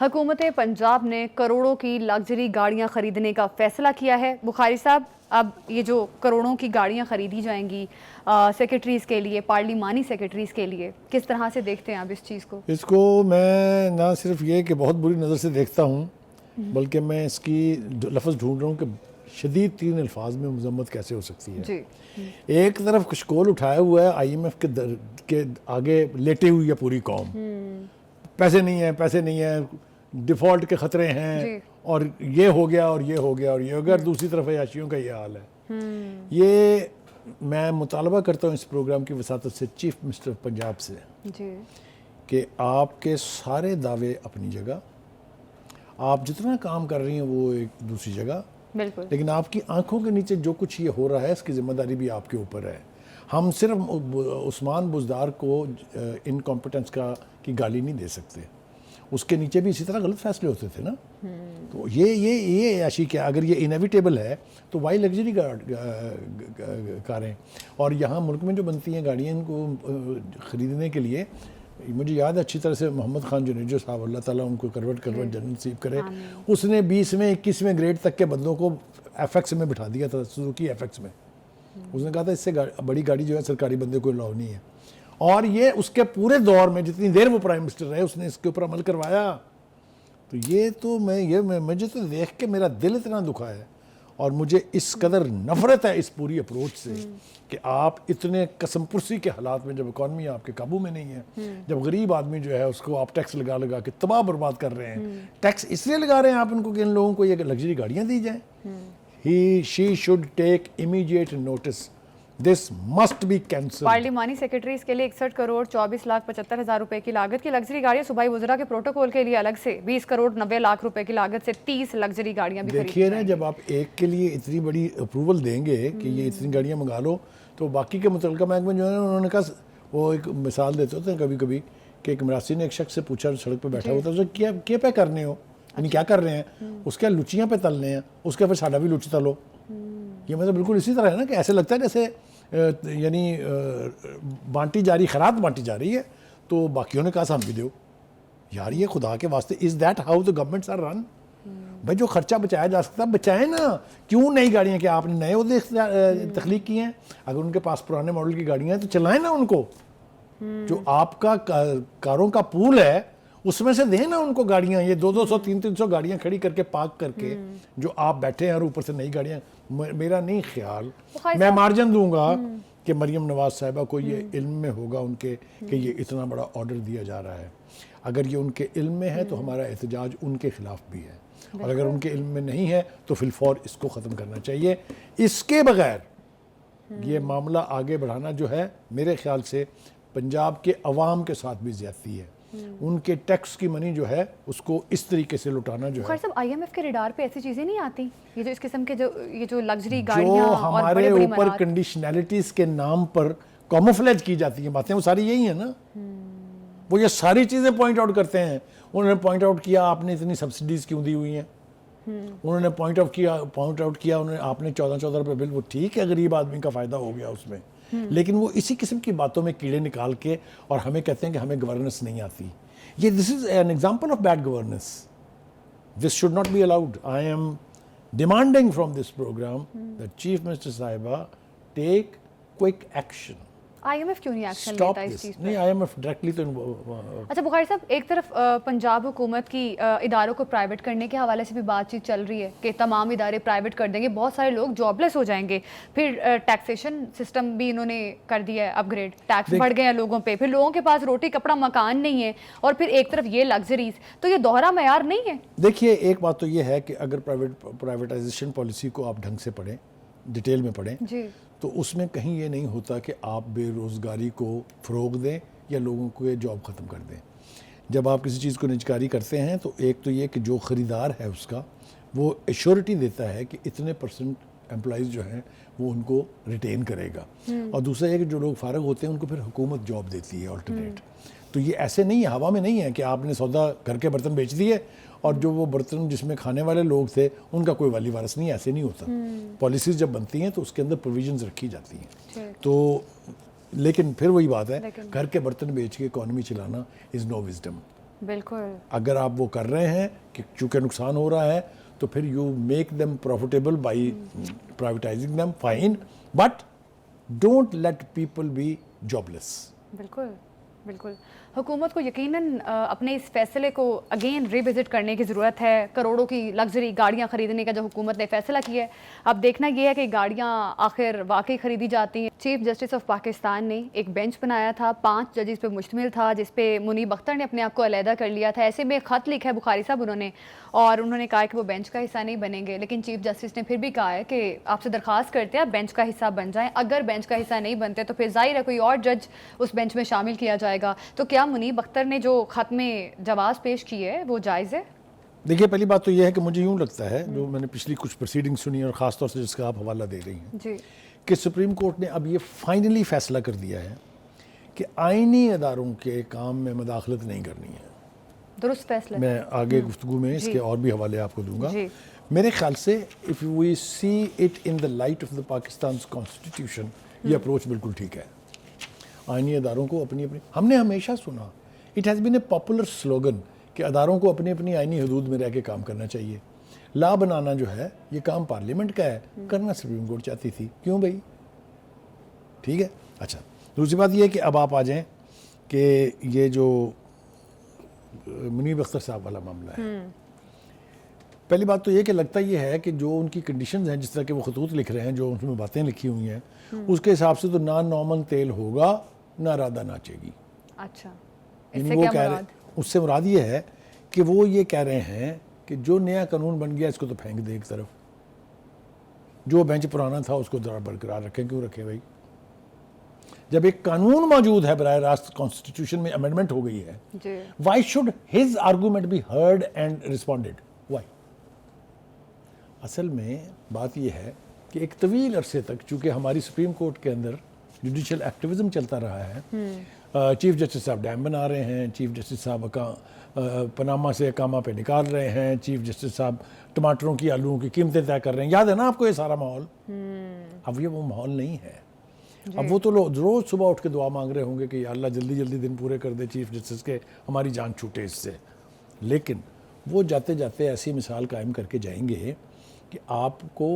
حکومت پنجاب نے کروڑوں کی لگژری گاڑیاں خریدنے کا فیصلہ کیا ہے۔ بخاری صاحب، اب یہ جو کروڑوں کی گاڑیاں خریدی جائیں گی سیکرٹریز کے لیے، پارلیمانی سیکرٹریز کے لیے، کس طرح سے دیکھتے ہیں آپ اس چیز کو؟ اس کو میں نہ صرف یہ کہ بہت بری نظر سے دیکھتا ہوں، بلکہ میں اس کی لفظ ڈھونڈ رہا ہوں کہ شدید ترین الفاظ میں مذمت کیسے ہو سکتی ہے۔ جی، ایک طرف کشکول اٹھایا ہوا ہے آئی ایم ایف کے آگے لیٹے ہوئی ہے پوری قوم، پیسے نہیں ہیں، ڈیفالٹ کے خطرے ہیں، اور یہ ہو گیا اور یہ ہو گیا اور یہ ہو گیا، اور دوسری طرف عیاشیوں کا یہ حال ہے۔ یہ میں مطالبہ کرتا ہوں اس پروگرام کی وساطت سے چیف منسٹر پنجاب سے کہ آپ کے سارے دعوے اپنی جگہ، آپ جتنا کام کر رہی ہیں وہ ایک دوسری جگہ، بالکل، لیکن آپ کی آنکھوں کے نیچے جو کچھ یہ ہو رہا ہے اس کی ذمہ داری بھی آپ کے اوپر ہے۔ ہم صرف عثمان بزدار کو انکمپیٹنس کی گالی نہیں دے سکتے، اس کے نیچے بھی اسی طرح غلط فیصلے ہوتے تھے نا۔ تو یہ عیاشی کیا، اگر یہ انیویٹیبل ہے تو وائی لگژری کاریں، اور یہاں ملک میں جو بنتی ہیں گاڑیاں ان کو خریدنے کے لیے، مجھے یاد ہے اچھی طرح سے محمد خان جنیجو صاحب، اللہ تعالیٰ ان کو کروٹ جنت نصیب کرے، اس نے 20ویں 21ویں گریڈ تک کے بندوں کو ایف ایکس میں بٹھا دیا تھا، سوزوکی ایف ایکس میں۔ اس نے کہا تھا اس سے بڑی گاڑی جو ہے سرکاری بندے کو الاؤ نہیں ہے، اور یہ اس کے پورے دور میں جتنی دیر وہ پرائم منسٹر رہے اس نے اس کے اوپر عمل کروایا۔ تو یہ تو مجھے تو دیکھ کے میرا دل اتنا دکھا ہے، اور مجھے اس قدر نفرت ہے اس پوری اپروچ سے کہ آپ اتنے قسم پرسی کے حالات میں، جب اکانومی آپ کے قابو میں نہیں ہے، جب غریب آدمی جو ہے اس کو آپ ٹیکس لگا کے تباہ برباد کر رہے ہیں۔ ٹیکس اس لیے لگا رہے ہیں آپ ان کو کہ ان لوگوں کو یہ لگژری گاڑیاں دی جائیں۔ she should take immediate notice. This must be cancelled. پارلیمانی سیکرٹریز کے لیے 61 کروڑ 24,75,000 روپے کی لاگت کی لگژری گاڑیاں، صوبائی وزراء کے پروٹوکول کے لیے الگ سے 20 کروڑ 90 لاکھ روپے کی لاگت سے 30 لگژری گاڑیاں بھی دیکھیے نا، جب آپ ایک کے لیے اتنی بڑی اپروول دیں گے کہ یہ اتنی گاڑیاں منگا لو، تو باقی کے متعلقہ محکمے جو ہے نا، انہوں نے کہا، وہ ایک مثال دیتے ہوتے ہیں کبھی کبھی کہ ایک مراسی نے ایک شخص سے پوچھا سڑک پہ بیٹھا ہوتا ہے، اسے کیا پہ کرنے ہو، یعنی کیا کر رہے ہیں؟ اس کے لچیاں پہ تلنے ہیں، اس کے پھر ساڈا بھی لچ تلو۔ یہ مطلب بالکل اسی طرح ہے نا کہ ایسے لگتا ہے جیسے یعنی بانٹی جا رہی، خیرات بانٹی جا رہی ہے، تو باقیوں نے کہا ہم بھی دو۔ یار یہ خدا کے واسطے، is that how the governments are run؟ بھائی جو خرچہ بچایا جا سکتا ہے بچائیں نا، کیوں نئی گاڑیاں، کہ آپ نے نئے عہدے تخلیق کیے ہیں؟ اگر ان کے پاس پرانے ماڈل کی گاڑیاں ہیں تو چلائیں نا ان کو، جو آپ کا کاروں کا پول ہے اس میں سے دیں نا ان کو گاڑیاں، یہ 200 300 گاڑیاں کھڑی کر کے پارک کر کے جو آپ بیٹھے ہیں، اور اوپر سے نئی گاڑیاں۔ میرا نہیں خیال، میں مارجن دوں گا کہ مریم نواز صاحبہ کو یہ علم میں ہوگا ان کے کہ یہ اتنا بڑا آرڈر دیا جا رہا ہے۔ اگر یہ ان کے علم میں ہے تو ہمارا احتجاج ان کے خلاف بھی ہے، اور اگر ان کے علم میں نہیں ہے تو فی الفور اس کو ختم کرنا چاہیے۔ اس کے بغیر یہ معاملہ آگے بڑھانا جو ہے، میرے خیال سے پنجاب کے عوام کے ساتھ بھی زیادتی ہے۔ ان کے ٹیکس کی منی جو ہے اس کو اس طریقے سے لٹانا جو ہے۔ خیر صاحب، آئی ایم ایف کے ریڈار پہ ایسی چیزیں نہیں آتی، یہ جو اس قسم کے یہ جو لگژری گاڑیاں جو اور ہمارے بڑے بڑے اوپر کنڈیشنلٹیز کے نام پر کاموفلیج کی جاتی ہیں باتیں، وہ ساری یہی ہیں نا۔ وہ یہ ساری چیزیں پوائنٹ آؤٹ کرتے ہیں۔ انہوں نے پوائنٹ آؤٹ کیا آپ نے اتنی سبسڈیز کیوں دی ہوئی ہیں، انہوں نے پوائنٹ آؤٹ کیا آپ نے 14 روپے بل، وہ ٹھیک ہے غریب آدمی کا فائدہ ہو گیا اس میں، لیکن وہ اسی قسم کی باتوں میں کیڑے نکال کے اور ہمیں کہتے ہیں کہ ہمیں گورننس نہیں آتی۔ یہ this is an example of bad governance. This should not be allowed. I am demanding from this program that Chief Minister صاحبہ take quick action. I M F کیوں نہیں ایکشن لیتا اس چیز پہ؟ نہیں، آئی ایم ایف ڈائریکٹلی تو اچھا بخاری صاحب، ایک طرف پنجاب حکومت کی اداروں کو پرائیویٹ کرنے کے حوالے سے بھی بات چیت چل رہی ہے کہ تمام ادارے پرائیویٹ کر دیں گے، بہت سارے لوگ جاب لیس ہو جائیں گے۔ پھر ٹیکسیشن سسٹم بھی انہوں نے کر دیا ہے اپ گریڈ، ٹیکس بڑھ گئے ہیں لوگوں پہ، پھر لوگوں کے پاس روٹی کپڑا مکان نہیں ہے، اور پھر ایک طرف یہ لگژریز، تو یہ دوہرا معیار نہیں ہے؟ دیکھیے، ایک بات تو یہ ہے کہ اگر پرائیویٹائزیشن پالیسی کو آپ ڈھنگ سے پڑھیں، ڈیٹیل میں پڑھیں، تو اس میں کہیں یہ نہیں ہوتا کہ آپ بے روزگاری کو فروغ دیں یا لوگوں کو یہ جاب ختم کر دیں۔ جب آپ کسی چیز کو نجکاری کرتے ہیں تو ایک تو یہ کہ جو خریدار ہے اس کا وہ ایشورٹی دیتا ہے کہ اتنے % امپلائیز جو ہیں وہ ان کو ریٹین کرے گا، اور دوسرا یہ کہ جو لوگ فارغ ہوتے ہیں ان کو پھر حکومت جاب دیتی ہے آلٹرنیٹ۔ تو یہ ایسے نہیں ہے، ہوا میں نہیں ہے کہ آپ نے سودا گھر کے برتن بیچ دیے اور جو وہ برتن جس میں کھانے والے لوگ تھے ان کا کوئی والی وارث نہیں، ایسے نہیں ہوتا۔ پالیسیز جب بنتی ہیں تو اس کے اندر پروویژنز رکھی جاتی ہیں، تو لیکن پھر وہی بات ہے، گھر کے برتن بیچ کے اکانومی چلانا از نو وزڈم۔ بالکل. اگر آپ وہ کر رہے ہیں کہ چونکہ نقصان ہو رہا ہے تو پھر you make them profitable by privatising them, fine, but don't let people be jobless. بالکل بالکل. حکومت کو یقیناً اپنے اس فیصلے کو اگین ریوزٹ کرنے کی ضرورت ہے. کروڑوں کی لگژری گاڑیاں خریدنے کا جو حکومت نے فیصلہ کیا ہے، اب دیکھنا یہ ہے کہ گاڑیاں آخر واقعی خریدی جاتی ہیں. چیف جسٹس آف پاکستان نے ایک بینچ بنایا تھا، 5 ججز پہ مشتمل تھا، جس پہ منیب اختر نے اپنے آپ کو علیحدہ کر لیا تھا. ایسے میں خط لکھا ہے بخاری صاحب انہوں نے، اور انہوں نے کہا کہ وہ بینچ کا حصہ نہیں بنیں گے. لیکن چیف جسٹس نے پھر بھی کہا ہے کہ آپ سے درخواست کرتے ہیں آپ بینچ کا حصہ بن جائیں. اگر بینچ کا حصہ نہیں بنتے تو پھر ظاہر ہے کوئی اور جج اس بینچ میں شامل کیا جائے گا. تو کیا منیب اختر نے جو خط میں جواز پیش کی ہے وہ جائز ہے؟ دیکھیے، پہلی بات تو یہ ہے کہ مجھے یوں لگتا ہے، جو میں نے پچھلی کچھ پروسیڈنگ سنی اور خاص طور سے جس کا آپ حوالہ دے رہی ہیں، جی، کہ سپریم کورٹ نے اب یہ فائنلی فیصلہ کر دیا ہے کہ آئینی اداروں کے کام میں مداخلت نہیں کرنی ہے. درست فیصلہ. میں آگے گفتگو میں اس کے اور بھی حوالے آپ کو دوں گا. جی. میرے خیال سے if we see it in the light of the Pakistan constitution, یہ اپروچ بالکل ٹھیک ہے. آئینی اداروں کو اپنی ہم نے ہمیشہ سنا، it has been a popular slogan کہ اداروں کو اپنی اپنی آئینی حدود میں رہ کے کام کرنا چاہیے. لا بنانا جو ہے یہ کام پارلیمنٹ کا ہے، کرنا سپریم کورٹ چاہتی تھی. کیوں بھائی؟ ٹھیک ہے. اچھا، دوسری بات یہ ہے کہ اب آپ آ جائیں کہ یہ جو منیب اختر صاحب والا معاملہ ہے. پہلی بات تو یہ کہ لگتا یہ ہے کہ جو ان کی کنڈیشنز ہیں، جس طرح کہ وہ خطوط لکھ رہے ہیں، جو ان میں باتیں لکھی ہوئی ہیں، اس کے حساب سے تو نہ نارمل تیل ہوگا نہ رادہ ناچے گی. اچھا، اس یعنی سے وہ کیا کہہ رہے، مراد؟ اس سے مراد یہ ہے کہ وہ یہ کہہ رہے ہیں کہ جو نیا قانون بن گیا اس کو تو پھینک دے ایک طرف، جو بینچ پرانا تھا اس کو ذرا برقرار رکھیں. کیوں رکھیں بھائی؟ جب ایک قانون موجود ہے براہ راست کانسٹیٹیوشن میں امینڈمنٹ ہو گئی ہے، جی، why should his argument be heard and responded? Why? اصل میں بات یہ ہے کہ ایک طویل عرصے تک چونکہ ہماری سپریم کورٹ کے اندر جوڈیشل ایکٹیویزم چلتا رہا ہے، چیف جسٹس صاحب ڈیم بنا رہے ہیں، چیف جسٹس صاحب پناما سے اقامہ پہ نکال رہے ہیں، چیف جسٹس صاحب ٹماٹروں کی آلوؤں کی قیمتیں طے کر رہے ہیں. یاد ہے نا آپ کو یہ سارا ماحول؟ اب یہ وہ ماحول نہیں ہے. اب وہ تو لوگ روز صبح اٹھ کے دعا مانگ رہے ہوں گے کہ یا اللہ جلدی جلدی دن پورے کر دے چیف جسٹس کے، ہماری جان چھوٹے اس سے. لیکن وہ جاتے جاتے ایسی مثال قائم کر کے جائیں گے کہ آپ کو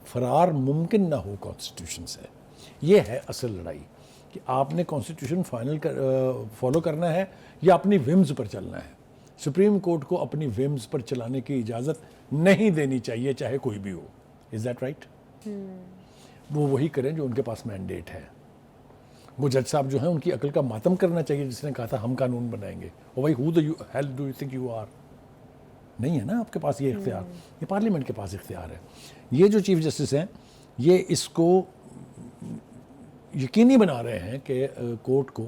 فرار ممکن نہ ہو کانسٹیٹیوشن سے. یہ ہے اصل لڑائی، کہ آپ نے کانسٹیٹیوشن فالو کرنا ہے یا اپنی ومز پر چلنا ہے. سپریم کورٹ کو اپنی ومز پر چلانے کی اجازت نہیں دینی چاہیے، چاہے کوئی بھی ہو. Is that right? وہ وہی کریں جو ان کے پاس مینڈیٹ ہے. وہ جج صاحب جو ہیں ان کی عقل کا ماتم کرنا چاہیے جس نے کہا تھا ہم قانون بنائیں گے. اور بھائی who the hell do you think you are؟ نہیں ہے نا آپ کے پاس یہ اختیار، یہ پارلیمنٹ کے پاس اختیار ہے. یہ جو چیف جسٹس ہیں یہ اس کو یقینی بنا رہے ہیں کہ کورٹ کو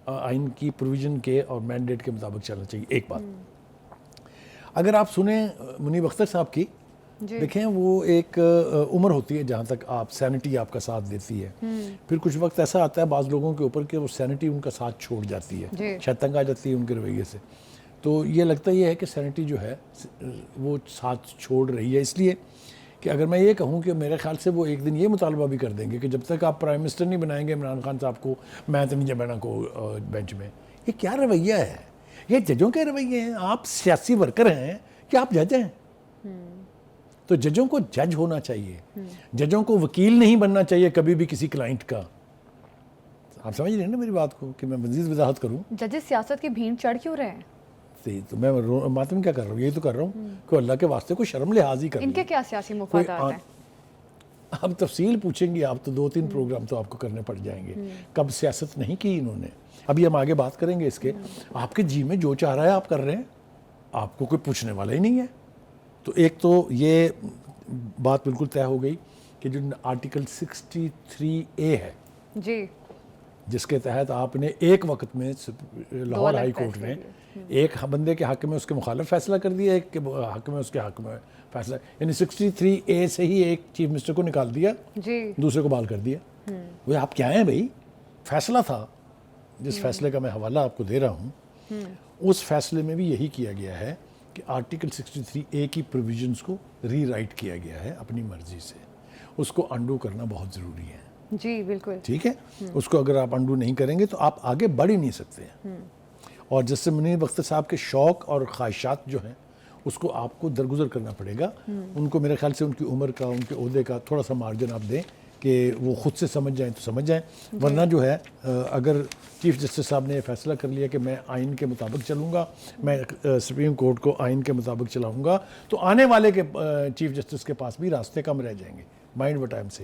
آئین کی پروویژن کے اور مینڈیٹ کے مطابق چلنا چاہیے. ایک بات اگر آپ سنیں منیب اختر صاحب کی، دیکھیں وہ ایک عمر ہوتی ہے جہاں تک آپ سینٹی آپ کا ساتھ دیتی ہے، پھر کچھ وقت ایسا آتا ہے بعض لوگوں کے اوپر کہ وہ سینٹی ان کا ساتھ چھوڑ جاتی ہے، شاید تنگ آ جاتی ہے ان کے رویے سے. تو یہ لگتا یہ ہے کہ سینٹی جو ہے وہ ساتھ چھوڑ رہی ہے، اس لیے کہ اگر میں یہ کہوں کہ میرے خیال سے وہ ایک دن یہ مطالبہ بھی کر دیں گے کہ جب تک آپ پرائم منسٹر نہیں بنائیں گے عمران خان صاحب کو، میں تو نہیں جبینا کو بینچ میں. یہ کیا رویہ ہے؟ یہ ججوں کے رویے ہیں. آپ سیاسی ورکر ہیں کہ آپ جج ہیں؟ تو ججوں کو جج ہونا چاہیے، ججوں کو وکیل نہیں بننا چاہیے کبھی بھی کسی کلائنٹ کا. آپ سمجھ رہے ہیں نا میری بات کو کہ میں مزید وضاحت کروں؟ ججز سیاست کی بھیڑ چڑھ کیوں رہے ہیں؟ تو میں ماتم کیا کر رہا ہوں؟ یہی تو کر رہا ہوں کہ اللہ کے واسطے کوئی شرم لحاظ ہی کر ان کے کیا سیاسی مفادات ہیں؟ اب تفصیل پوچھیں گے آپ تو 2-3 پروگرام تو آپ کو کرنے پڑ جائیں گے. کب سیاست نہیں کی انہوں نے، ابھی ہم آگے بات کریں گے اس کے. آپ کے جی میں جو چاہ رہا ہے آپ کر رہے ہیں، آپ کو کوئی پوچھنے والا ہی نہیں ہے. تو ایک تو یہ بات بالکل طے ہو گئی کہ جو آرٹیکل 63A ہے جی، جس کے تحت آپ نے ایک وقت میں لاہور ہائی کورٹ میں ایک بندے کے حق میں اس کے مخالف فیصلہ کر دیا، ایک کے حق میں اس کے حق میں فیصلہ، یعنی 63A سے ہی ایک چیف منسٹر کو نکال دیا، جی، دوسرے کو بحال کر دیا. وہ آپ کیا ہیں بھائی؟ فیصلہ تھا جس فیصلے کا میں حوالہ آپ کو دے رہا ہوں، اس فیصلے میں بھی یہی کیا گیا ہے کہ آرٹیکل 63A کی پروویژنز کو ری رائٹ کیا گیا ہے اپنی مرضی سے. اس کو انڈو کرنا بہت ضروری ہے. جی بالکل ٹھیک ہے. اس کو اگر آپ انڈو نہیں کریں گے تو آپ آگے بڑھ ہی نہیں سکتے. اور جسٹس منیر بختر صاحب کے شوق اور خواہشات جو ہیں اس کو آپ کو درگزر کرنا پڑے گا. ان کو میرے خیال سے ان کی عمر کا, ان کے عہدے کا تھوڑا سا مارجن آپ دیں کہ وہ خود سے سمجھ جائیں تو سمجھ جائیں. ورنہ جو ہے اگر چیف جسٹس صاحب نے یہ فیصلہ کر لیا کہ میں آئین کے مطابق چلوں گا, میں سپریم کورٹ کو آئین کے مطابق چلاؤں گا, تو آنے والے کے چیف جسٹس کے پاس بھی راستے کم رہ جائیں گے. مائنڈ وٹ آئی ایم سے.